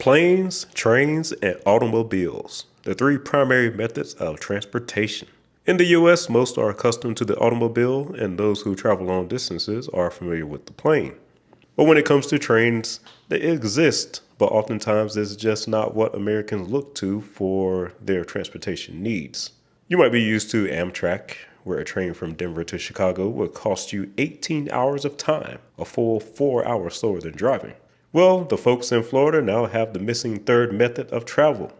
Planes, trains, and automobiles, the three primary methods of transportation. In the U.S., most are accustomed to the automobile, and those who travel long distances are familiar with the plane. But when it comes to trains, they exist, but oftentimes it's just not what Americans look to for their transportation needs. You might be used to Amtrak, where a train from Denver to Chicago would cost you 18 hours of time, a full 4 hours slower than driving. Well, the folks in Florida now have the missing third method of travel.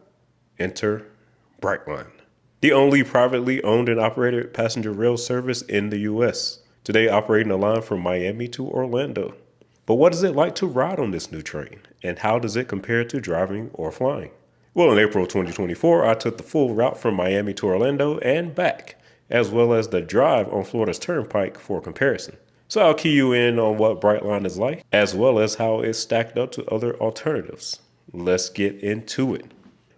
Enter Brightline, the only privately owned and operated passenger rail service in the U.S., today operating a line from Miami to Orlando. But what is it like to ride on this new train, and how does it compare to driving or flying? Well, in April 2024, I took the full route from Miami to Orlando and back, as well as the drive on Florida's Turnpike for comparison. So I'll key you in on what Brightline is like, as well as how it's stacked up to other alternatives. Let's get into it.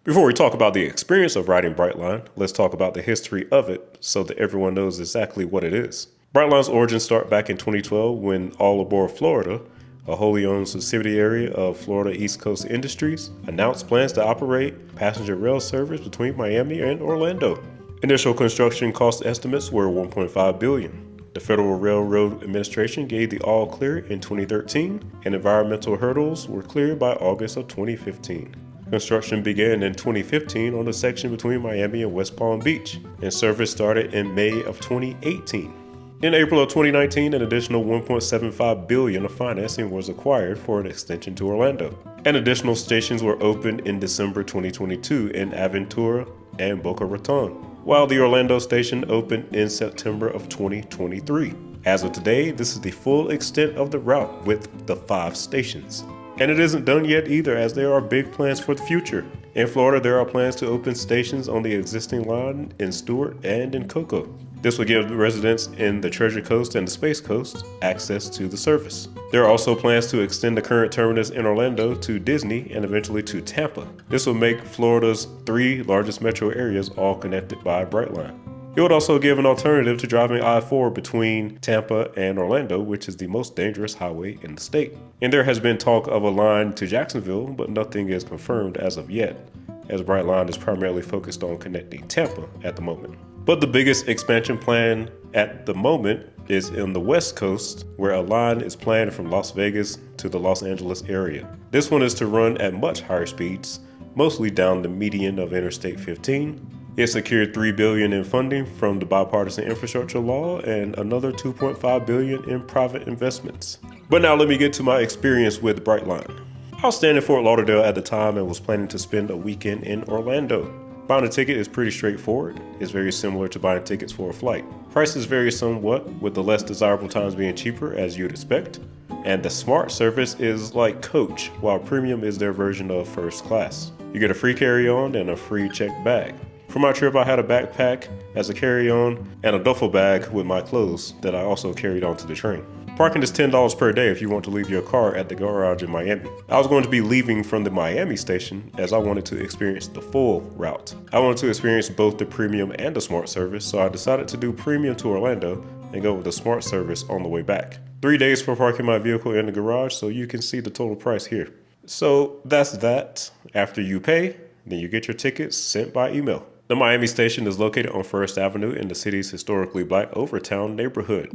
Before we talk about the experience of riding Brightline, let's talk about the history of it so that everyone knows exactly what it is. Brightline's origins start back in 2012 when All Aboard Florida, a wholly owned subsidiary of Florida East Coast Industries, announced plans to operate passenger rail service between Miami and Orlando. Initial construction cost estimates were $1.5 billion. The Federal Railroad Administration gave the all clear in 2013, and environmental hurdles were cleared by August of 2015. Construction began in 2015 on the section between Miami and West Palm Beach, and service started in May of 2018. In April of 2019, an additional $1.75 billion of financing was acquired for an extension to Orlando, and additional stations were opened in December 2022 in Aventura and Boca Raton, while the Orlando station opened in September of 2023. As of today, this is the full extent of the route with the 5 stations. And it isn't done yet either, as there are big plans for the future. In Florida, there are plans to open stations on the existing line in Stewart and in Cocoa. This will give residents in the Treasure Coast and the Space Coast access to the service. There are also plans to extend the current terminus in Orlando to Disney and eventually to Tampa. This will make Florida's 3 largest metro areas all connected by Brightline. It would also give an alternative to driving I-4 between Tampa and Orlando, which is the most dangerous highway in the state. And there has been talk of a line to Jacksonville, but nothing is confirmed as of yet, as Brightline is primarily focused on connecting Tampa at the moment. But the biggest expansion plan at the moment is in the West Coast, where a line is planned from Las Vegas to the Los Angeles area. This one is to run at much higher speeds, mostly down the median of Interstate 15. It secured $3 billion in funding from the bipartisan infrastructure law and another $2.5 billion in private investments. But now let me get to my experience with Brightline. I was staying in Fort Lauderdale at the time and was planning to spend a weekend in Orlando. Buying a ticket is pretty straightforward. It's very similar to buying tickets for a flight. Prices vary somewhat, with the less desirable times being cheaper, as you'd expect. And the Smart service is like Coach, while Premium is their version of first class. You get a free carry-on and a free checked bag. For my trip, I had a backpack as a carry-on and a duffel bag with my clothes that I also carried onto the train. Parking is $10 per day if you want to leave your car at the garage in Miami. I was going to be leaving from the Miami station as I wanted to experience the full route. I wanted to experience both the Premium and the Smart service, so I decided to do Premium to Orlando and go with the Smart service on the way back. 3 days for parking my vehicle in the garage, so you can see the total price here. So that's that. After you pay, then you get your tickets sent by email. The Miami station is located on First Avenue in the city's historically black Overtown neighborhood.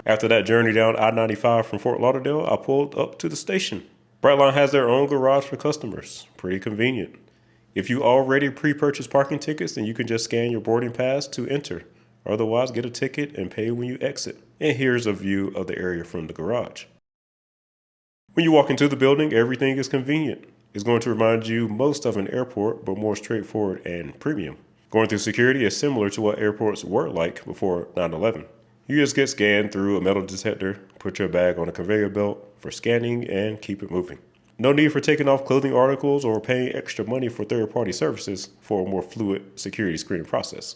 After that journey down I-95 from Fort Lauderdale, I pulled up to the station. Brightline has their own garage for customers. Pretty convenient. If you already pre-purchased parking tickets, then you can just scan your boarding pass to enter. Otherwise, get a ticket and pay when you exit. And here's a view of the area from the garage. When you walk into the building, everything is convenient. It's going to remind you most of an airport, but more straightforward and premium. Going through security is similar to what airports were like before 9/11. You just get scanned through a metal detector, put your bag on a conveyor belt for scanning, and keep it moving. No need for taking off clothing articles or paying extra money for third-party services for a more fluid security screening process.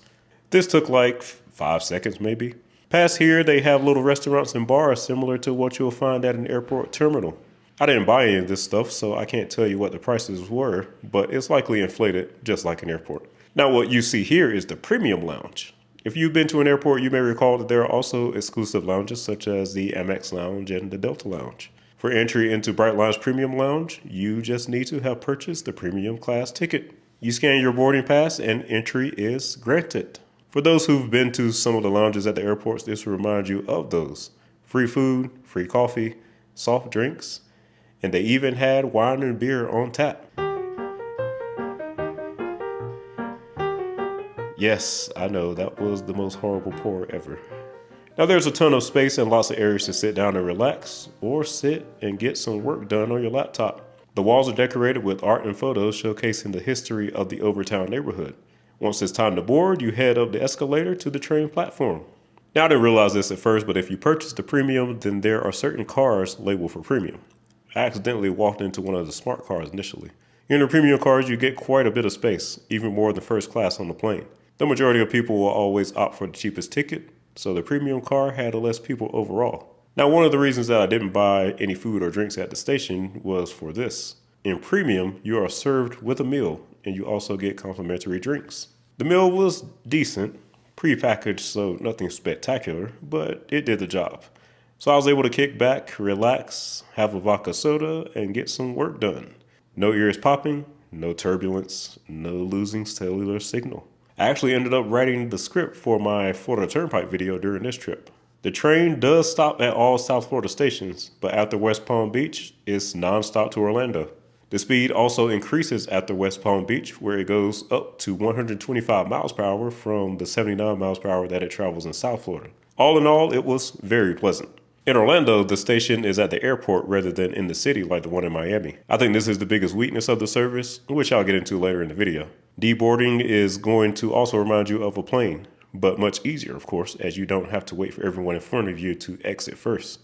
This took like 5 seconds maybe. Past here, they have little restaurants and bars similar to what you'll find at an airport terminal. I didn't buy any of this stuff, so I can't tell you what the prices were, but it's likely inflated just like an airport. Now what you see here is the premium lounge. If you've been to an airport, you may recall that there are also exclusive lounges such as the Amex Lounge and the Delta Lounge. For entry into Brightline's Premium Lounge, you just need to have purchased the premium class ticket. You scan your boarding pass and entry is granted. For those who've been to some of the lounges at the airports, this will remind you of those. Free food, free coffee, soft drinks, and they even had wine and beer on tap. Yes, I know, that was the most horrible pour ever. Now there's a ton of space and lots of areas to sit down and relax, or sit and get some work done on your laptop. The walls are decorated with art and photos showcasing the history of the Overtown neighborhood. Once it's time to board, you head up the escalator to the train platform. Now I didn't realize this at first, but if you purchase the premium, then there are certain cars labeled for premium. I accidentally walked into one of the smart cars initially. In the premium cars, you get quite a bit of space, even more than first class on the plane. The majority of people will always opt for the cheapest ticket, so the premium car had less people overall. Now, one of the reasons that I didn't buy any food or drinks at the station was for this. In premium, you are served with a meal, and you also get complimentary drinks. The meal was decent, pre-packaged, so nothing spectacular, but it did the job. So I was able to kick back, relax, have a vodka soda, and get some work done. No ears popping, no turbulence, no losing cellular signal. I actually ended up writing the script for my Florida Turnpike video during this trip. The train does stop at all South Florida stations, but after West Palm Beach, it's nonstop to Orlando. The speed also increases after West Palm Beach, where it goes up to 125 miles per hour from the 79 miles per hour that it travels in South Florida. All in all, it was very pleasant. In Orlando, the station is at the airport rather than in the city like the one in Miami. I think this is the biggest weakness of the service, which I'll get into later in the video. Deboarding is going to also remind you of a plane, but much easier, of course, as you don't have to wait for everyone in front of you to exit first.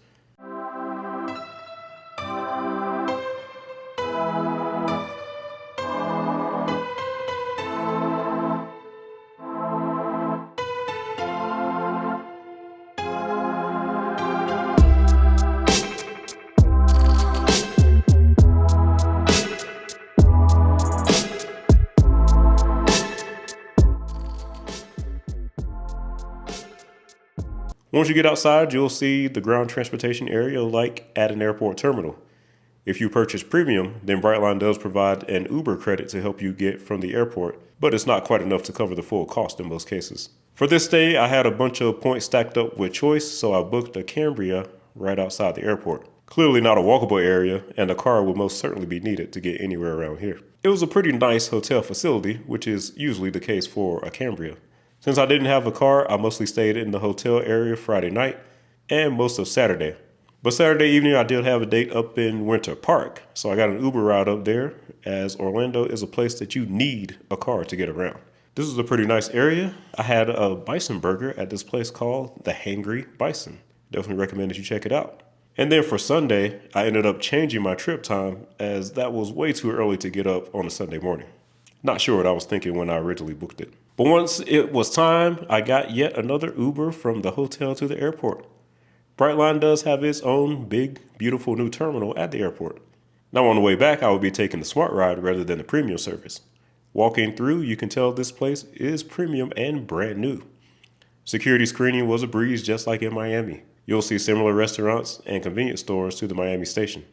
Once you get outside, you'll see the ground transportation area like at an airport terminal. If you purchase premium, then Brightline does provide an Uber credit to help you get from the airport, but it's not quite enough to cover the full cost in most cases. For this stay, I had a bunch of points stacked up with choice, so I booked a Cambria right outside the airport. Clearly not a walkable area, and a car will most certainly be needed to get anywhere around here. It was a pretty nice hotel facility, which is usually the case for a Cambria. Since I didn't have a car, I mostly stayed in the hotel area Friday night and most of Saturday. But Saturday evening, I did have a date up in Winter Park, so I got an Uber ride up there, as Orlando is a place that you need a car to get around. This is a pretty nice area. I had a bison burger at this place called the Hangry Bison. Definitely recommend that you check it out. And then for Sunday, I ended up changing my trip time, as that was way too early to get up on a Sunday morning. Not sure what I was thinking when I originally booked it. But once it was time, I got yet another Uber from the hotel to the airport. Brightline does have its own big, beautiful new terminal at the airport. Now on the way back, I will be taking the Smart Ride rather than the premium service. Walking through, you can tell this place is premium and brand new. Security screening was a breeze just like in Miami. You'll see similar restaurants and convenience stores to the Miami station.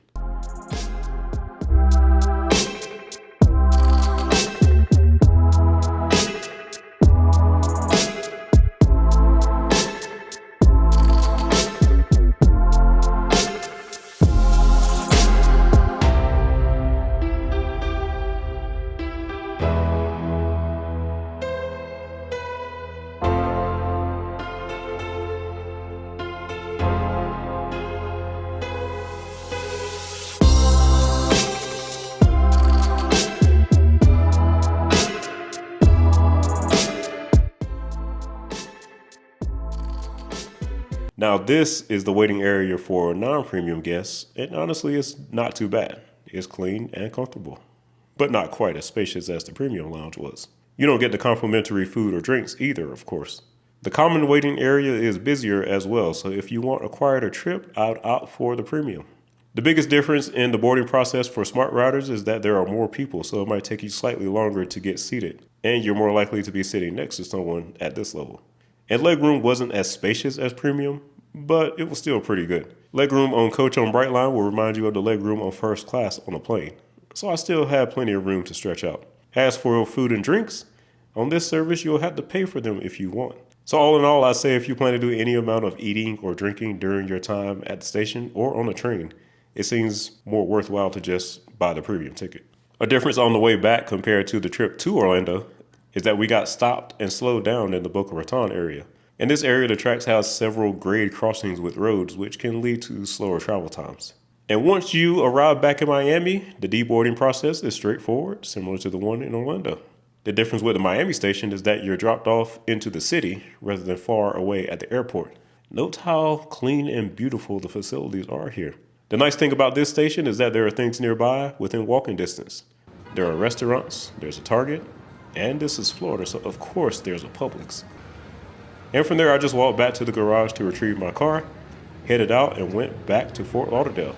Now this is the waiting area for non-premium guests, and honestly it's not too bad. It's clean and comfortable, but not quite as spacious as the premium lounge was. You don't get the complimentary food or drinks either, of course. The common waiting area is busier as well, so if you want a quieter trip, I'd opt for the premium. The biggest difference in the boarding process for smart riders is that there are more people, so it might take you slightly longer to get seated, and you're more likely to be sitting next to someone at this level. And legroom wasn't as spacious as premium, but it was still pretty good. Legroom on coach on Brightline will remind you of the legroom on first class on a plane, so I still had plenty of room to stretch out. As for food and drinks, on this service you'll have to pay for them if you want. So all in all, I say if you plan to do any amount of eating or drinking during your time at the station or on the train, it seems more worthwhile to just buy the premium ticket. A difference on the way back compared to the trip to Orlando is that we got stopped and slowed down in the Boca Raton area. In this area, the tracks have several grade crossings with roads, which can lead to slower travel times. And once you arrive back in Miami, the deboarding process is straightforward, similar to the one in Orlando. The difference with the Miami station is that you're dropped off into the city rather than far away at the airport. Note how clean and beautiful the facilities are here. The nice thing about this station is that there are things nearby within walking distance. There are restaurants, there's a Target, and this is Florida, so of course there's a Publix. And from there, I just walked back to the garage to retrieve my car, headed out, and went back to Fort Lauderdale.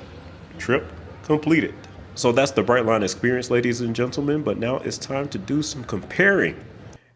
Trip completed. So that's the Brightline experience, ladies and gentlemen, but now it's time to do some comparing.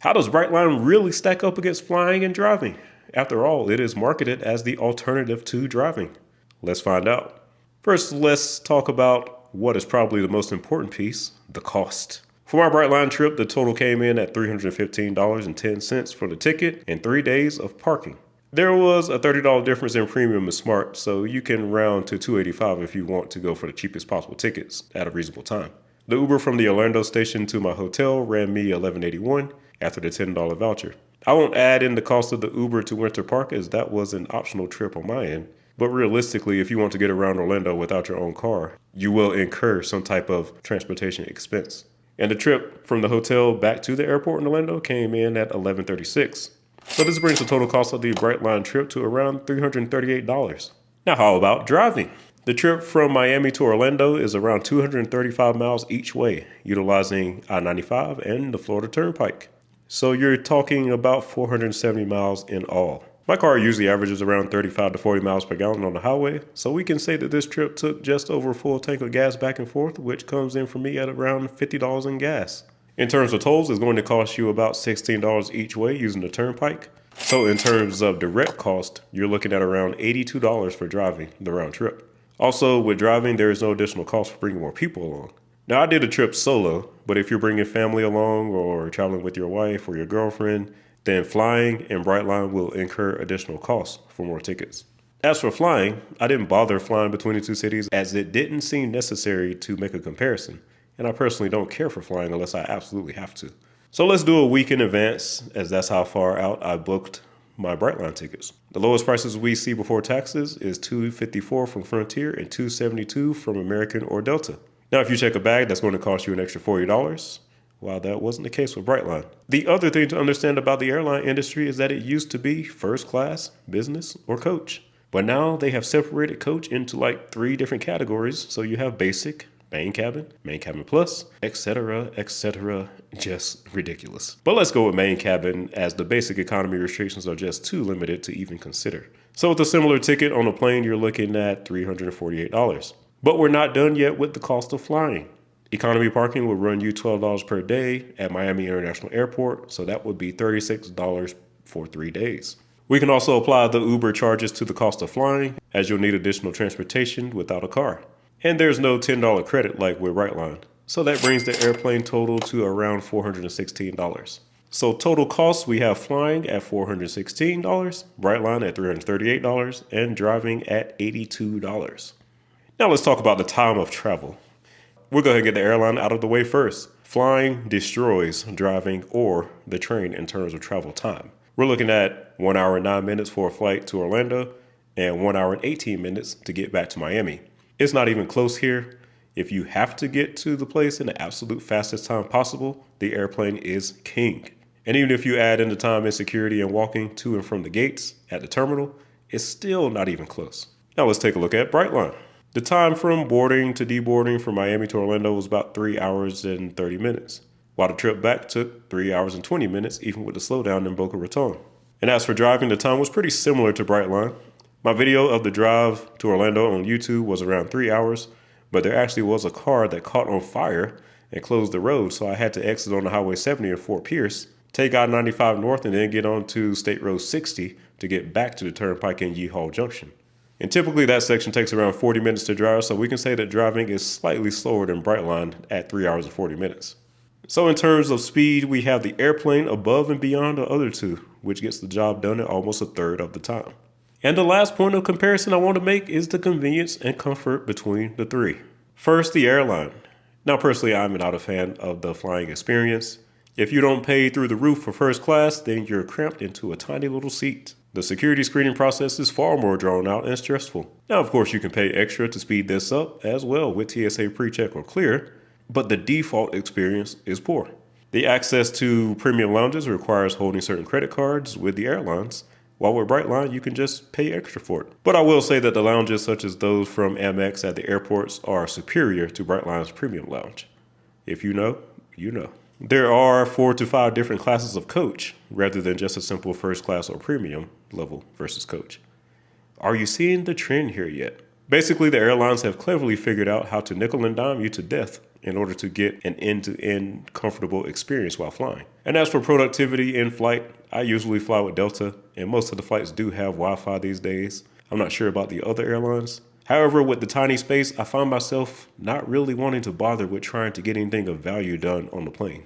How does Brightline really stack up against flying and driving? After all, it is marketed as the alternative to driving. Let's find out. First, let's talk about what is probably the most important piece, the cost. For my Brightline trip, the total came in at $315.10 for the ticket and 3 days of parking. There was a $30 difference in premium and smart, so you can round to $285 if you want to go for the cheapest possible tickets at a reasonable time. The Uber from the Orlando station to my hotel ran me $11.81 after the $10 voucher. I won't add in the cost of the Uber to Winter Park as that was an optional trip on my end. But realistically, if you want to get around Orlando without your own car, you will incur some type of transportation expense. And the trip from the hotel back to the airport in Orlando came in at $11.36. So this brings the total cost of the Brightline trip to around $338. Now how about driving? The trip from Miami to Orlando is around 235 miles each way, utilizing I-95 and the Florida Turnpike. So you're talking about 470 miles in all. My car usually averages around 35 to 40 miles per gallon on the highway, so we can say that this trip took just over a full tank of gas back and forth, which comes in for me at around $50 in gas. In terms of tolls, it's going to cost you about $16 each way using the Turnpike. So in terms of direct cost, you're looking at around $82 for driving the round trip. Also, with driving, there is no additional cost for bringing more people along. Now, I did a trip solo, but if you're bringing family along or traveling with your wife or your girlfriend, then flying and Brightline will incur additional costs for more tickets. As for flying, I didn't bother flying between the two cities as it didn't seem necessary to make a comparison, and I personally don't care for flying unless I absolutely have to. So let's do a week in advance, as that's how far out I booked my Brightline tickets. The lowest prices we see before taxes is $254 from Frontier and $272 from American or Delta. Now, if you check a bag, that's going to cost you an extra $40. While that wasn't the case with Brightline. The other thing to understand about the airline industry is that it used to be first class, business, or coach. But now they have separated coach into like 3 different categories. So you have basic, main cabin plus, etc., etc. Just ridiculous. But let's go with main cabin as the basic economy restrictions are just too limited to even consider. So with a similar ticket on a plane, you're looking at $348. But we're not done yet with the cost of flying. Economy parking will run you $12 per day at Miami International Airport, so that would be $36 for 3 days. We can also apply the Uber charges to the cost of flying, as you'll need additional transportation without a car. And there's no $10 credit like with Brightline, so that brings the airplane total to around $416. So total costs, we have flying at $416, Brightline at $338, and driving at $82. Now let's talk about the time of travel. We'll go ahead and get the airline out of the way first. Flying destroys driving or the train in terms of travel time. We're looking at 1 hour and 9 minutes for a flight to Orlando and 1 hour and 18 minutes to get back to Miami. It's not even close here. If you have to get to the place in the absolute fastest time possible, the airplane is king. And even if you add in the time in security and walking to and from the gates at the terminal, it's still not even close. Now let's take a look at Brightline. The time from boarding to deboarding from Miami to Orlando was about 3 hours and 30 minutes, while the trip back took 3 hours and 20 minutes, even with the slowdown in Boca Raton. And as for driving, the time was pretty similar to Brightline. My video of the drive to Orlando on YouTube was around 3 hours, but there actually was a car that caught on fire and closed the road, so I had to exit on the Highway 70 in Fort Pierce take I-95 north and then get onto State Road 60 to get back to the Turnpike in Yeehall Junction. And typically that section takes around 40 minutes to drive, so we can say that driving is slightly slower than Brightline at 3 hours and 40 minutes. So in terms of speed, we have the airplane above and beyond the other two, which gets the job done in almost a third of the time. And the last point of comparison I want to make is the convenience and comfort between the three. First, the airline. Now personally, I'm not a fan of the flying experience. If you don't pay through the roof for first class, then you're cramped into a tiny little seat. The security screening process is far more drawn out and stressful. Now, of course, you can pay extra to speed this up as well with TSA PreCheck or Clear, but the default experience is poor. The access to premium lounges requires holding certain credit cards with the airlines, while with Brightline, you can just pay extra for it. But I will say that the lounges such as those from Amex at the airports are superior to Brightline's premium lounge. If you know, you know. There are 4 to 5 different classes of coach, rather than just a simple first class or premium level versus coach. Are you seeing the trend here yet? Basically, the airlines have cleverly figured out how to nickel and dime you to death in order to get an end-to-end comfortable experience while flying. And as for productivity in flight, I usually fly with Delta, and most of the flights do have Wi-Fi these days. I'm not sure about the other airlines. However, with the tiny space, I find myself not really wanting to bother with trying to get anything of value done on the plane.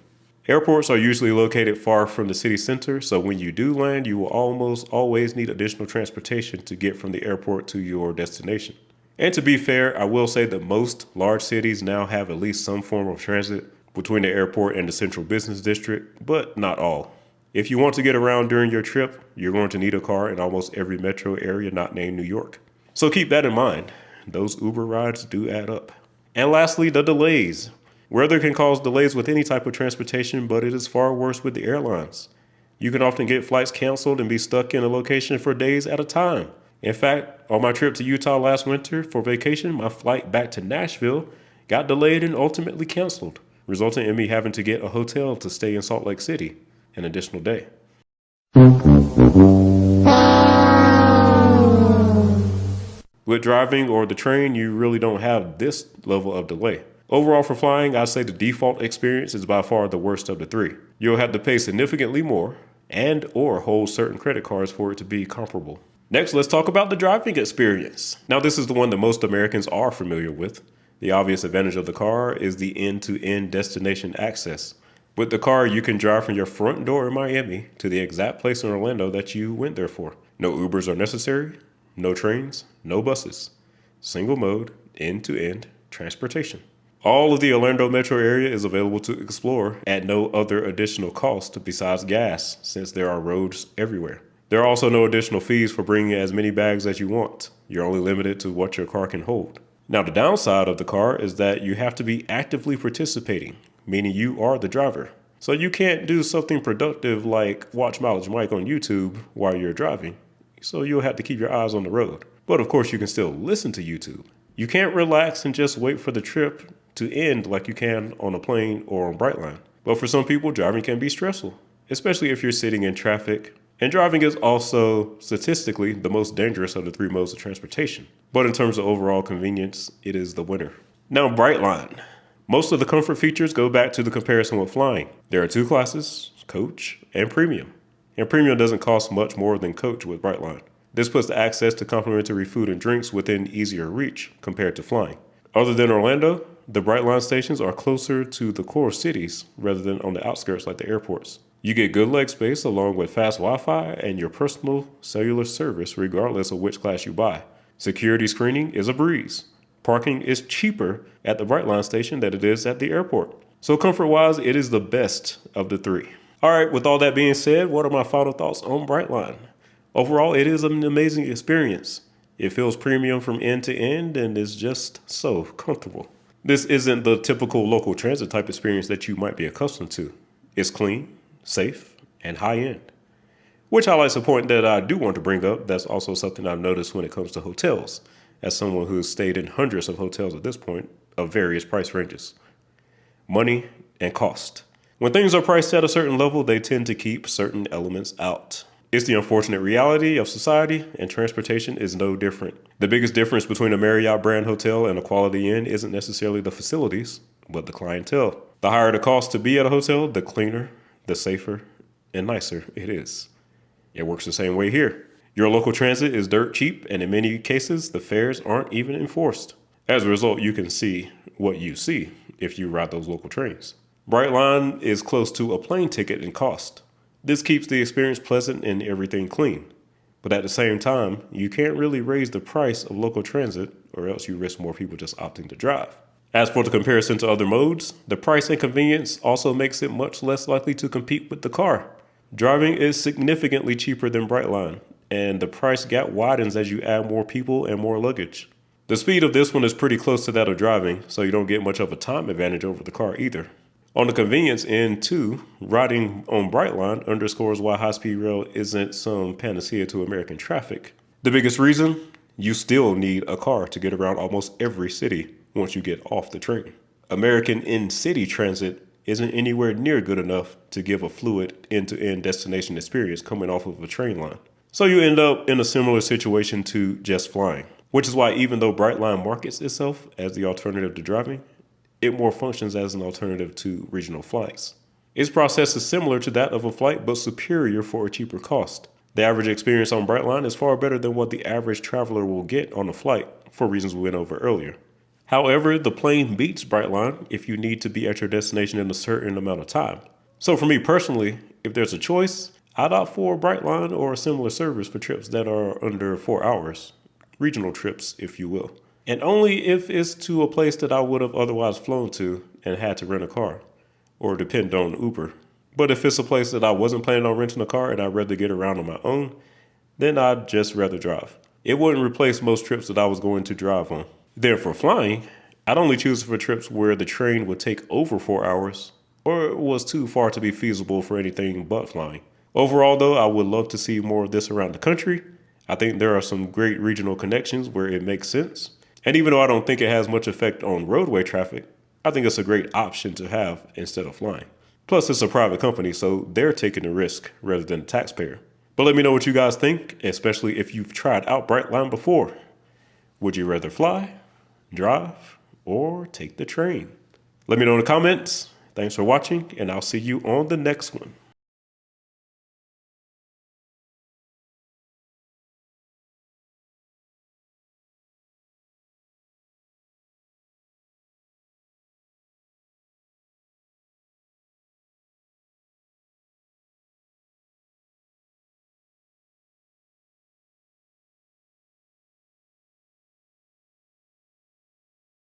Airports are usually located far from the city center, so when you do land, you will almost always need additional transportation to get from the airport to your destination. And to be fair, I will say that most large cities now have at least some form of transit between the airport and the central business district, but not all. If you want to get around during your trip, you're going to need a car in almost every metro area not named New York. So keep that in mind. Those Uber rides do add up. And lastly, the delays. Weather can cause delays with any type of transportation, but it is far worse with the airlines. You can often get flights canceled and be stuck in a location for days at a time. In fact, on my trip to Utah last winter for vacation, my flight back to Nashville got delayed and ultimately canceled, resulting in me having to get a hotel to stay in Salt Lake City an additional day. With driving or the train, you really don't have this level of delay. Overall for flying, I'd say the default experience is by far the worst of the three. You'll have to pay significantly more and or hold certain credit cards for it to be comparable. Next, let's talk about the driving experience. Now, this is the one that most Americans are familiar with. The obvious advantage of the car is the end-to-end destination access. With the car, you can drive from your front door in Miami to the exact place in Orlando that you went there for. No Ubers are necessary, no trains, no buses. Single mode, end-to-end transportation. All of the Orlando metro area is available to explore at no other additional cost besides gas, since there are roads everywhere. There are also no additional fees for bringing as many bags as you want. You're only limited to what your car can hold. Now, the downside of the car is that you have to be actively participating, meaning you are the driver. So you can't do something productive like watch Mileage Mike on YouTube while you're driving. So you'll have to keep your eyes on the road. But of course, you can still listen to YouTube. You can't relax and just wait for the trip to end like you can on a plane or on Brightline. But for some people, driving can be stressful, especially if you're sitting in traffic. And driving is also statistically the most dangerous of the three modes of transportation. But in terms of overall convenience, it is the winner. Now, Brightline. Most of the comfort features go back to the comparison with flying. There are two classes, coach and premium. And premium doesn't cost much more than coach with Brightline. This puts the access to complimentary food and drinks within easier reach compared to flying. Other than Orlando, the Brightline stations are closer to the core cities rather than on the outskirts like the airports. You get good leg space along with fast Wi-Fi and your personal cellular service regardless of which class you buy. Security screening is a breeze. Parking is cheaper at the Brightline station than it is at the airport. So comfort-wise, it is the best of the three. All right, with all that being said, what are my final thoughts on Brightline? Overall, it is an amazing experience. It feels premium from end to end and is just so comfortable. This isn't the typical local transit type experience that you might be accustomed to. It's clean, safe, and high-end. Which highlights a point that I do want to bring up. That's also something I've noticed when it comes to hotels, as someone who has stayed in hundreds of hotels at this point of various price ranges. Money and cost. When things are priced at a certain level, they tend to keep certain elements out. It's the unfortunate reality of society, and transportation is no different. The biggest difference between a Marriott brand hotel and a Quality Inn isn't necessarily the facilities, but the clientele. The higher the cost to be at a hotel, the cleaner, the safer, and nicer it is. It works the same way here. Your local transit is dirt cheap, and in many cases, the fares aren't even enforced. As a result, you can see what you see if you ride those local trains. Brightline is close to a plane ticket in cost. This keeps the experience pleasant and everything clean. But at the same time, you can't really raise the price of local transit, or else you risk more people just opting to drive. As for the comparison to other modes, the price and convenience also makes it much less likely to compete with the car. Driving is significantly cheaper than Brightline, and the price gap widens as you add more people and more luggage. The speed of this one is pretty close to that of driving, so you don't get much of a time advantage over the car either. On the convenience end, too, riding on Brightline underscores why high-speed rail isn't some panacea to American traffic. The biggest reason? You still need a car to get around almost every city once you get off the train. American in-city transit isn't anywhere near good enough to give a fluid end-to-end destination experience coming off of a train line. So you end up in a similar situation to just flying, which is why even though Brightline markets itself as the alternative to driving, it more functions as an alternative to regional flights. Its process is similar to that of a flight, but superior for a cheaper cost. The average experience on Brightline is far better than what the average traveler will get on a flight, for reasons we went over earlier. However, the plane beats Brightline if you need to be at your destination in a certain amount of time. So for me personally, if there's a choice, I'd opt for Brightline or a similar service for trips that are under 4 hours. Regional trips, if you will. And only if it's to a place that I would have otherwise flown to and had to rent a car or depend on Uber. But if it's a place that I wasn't planning on renting a car and I'd rather get around on my own, then I'd just rather drive. It wouldn't replace most trips that I was going to drive on. Then for flying, I'd only choose for trips where the train would take over 4 hours or it was too far to be feasible for anything but flying. Overall though, I would love to see more of this around the country. I think there are some great regional connections where it makes sense. And even though I don't think it has much effect on roadway traffic, I think it's a great option to have instead of flying. Plus, it's a private company, so they're taking the risk rather than the taxpayer. But let me know what you guys think, especially if you've tried out Brightline before. Would you rather fly, drive, or take the train? Let me know in the comments. Thanks for watching, and I'll see you on the next one.